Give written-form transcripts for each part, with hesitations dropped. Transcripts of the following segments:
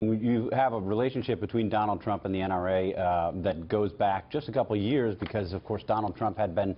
You have a relationship between Donald Trump and the NRA that goes back just a couple of years because, of course, Donald Trump had been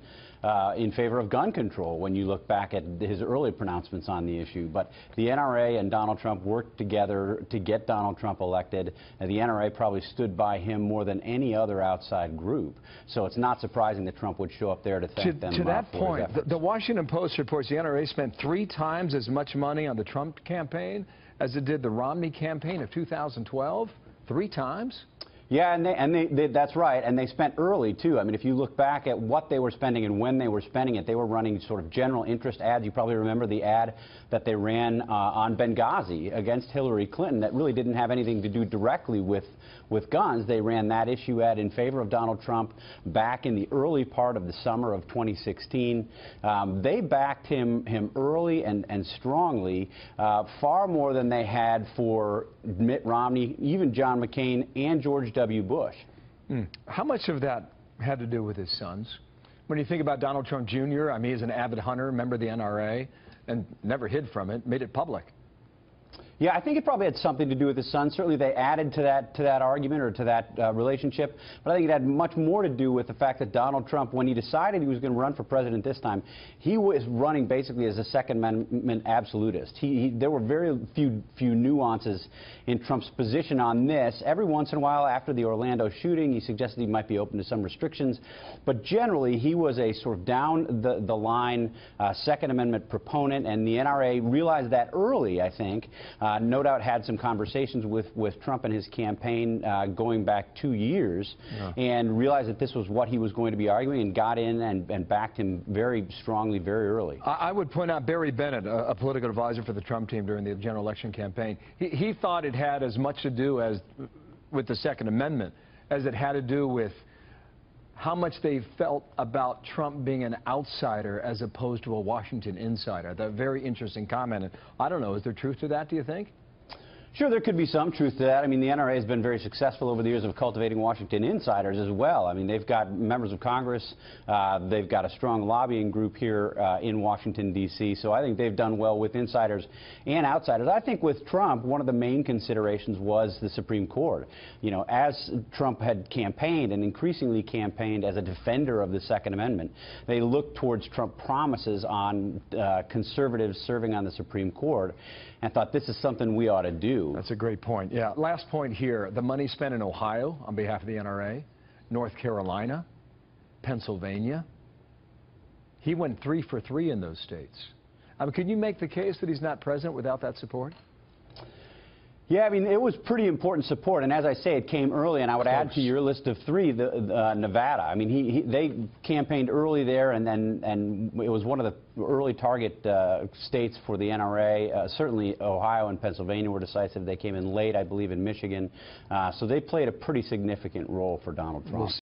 in favor of gun control when you look back at his early pronouncements on the issue. But the NRA and Donald Trump worked together to get Donald Trump elected, and the NRA probably stood by him more than any other outside group. So it's not surprising that Trump would show up there to thank them. To that point, the Washington Post reports the NRA spent 3 times as much money on the Trump campaign as it did the Romney campaign of 2012? 3 times? Yeah, and that's right, and they spent early, too. I mean, if you look back at what they were spending and when they were spending it, they were running sort of general interest ads. You probably remember the ad that they ran on Benghazi against Hillary Clinton that really didn't have anything to do directly with guns. They ran that issue ad in favor of Donald Trump back in the early part of the summer of 2016. They backed him early and strongly, far more than they had for Mitt Romney, even John McCain, and George W. Bush. How much of that had to do with his sons? When you think about Donald Trump Jr., I mean, he's an avid hunter, member of the NRA, and never hid from it, made it public. Yeah, I think it probably had something to do with his son. Certainly they added to that argument or to that relationship. But I think it had much more to do with the fact that Donald Trump, when he decided he was going to run for president this time, he was running basically as a Second Amendment absolutist. There were very few nuances in Trump's position on this. Every once in a while, after the Orlando shooting, he suggested he might be open to some restrictions. But generally, he was a sort of down-the-line Second Amendment proponent, and the NRA realized that early, I think. No doubt had some conversations with Trump and his campaign going back 2 years, and realized that this was what he was going to be arguing, and got in and backed him very strongly very early. I would point out Barry Bennett, a political advisor for the Trump team during the general election campaign. He thought it had as much to do with the Second Amendment as it had to do with how much they felt about Trump being an outsider as opposed to a Washington insider. That's a very interesting comment. And I don't know, is there truth to that, do you think? Sure, there could be some truth to that. I mean, the NRA has been very successful over the years of cultivating Washington insiders as well. I mean, they've got members of Congress. They've got a strong lobbying group here in Washington, D.C., so I think they've done well with insiders and outsiders. I think with Trump, one of the main considerations was the Supreme Court. You know, as Trump had campaigned and increasingly campaigned as a defender of the Second Amendment, they looked towards Trump promises on conservatives serving on the Supreme Court and thought this is something we ought to do. That's a great point. Yeah. Last point here, the money spent in Ohio on behalf of the NRA, North Carolina, Pennsylvania. He went 3 for 3 in those states. Can you make the case that he's not president without that support? Yeah, I mean, it was pretty important support, and as I say, it came early, and I would add to your list of 3, Nevada. I mean, they campaigned early there, and it was one of the early target states for the NRA. Certainly, Ohio and Pennsylvania were decisive. They came in late, I believe, in Michigan. So they played a pretty significant role for Donald Trump.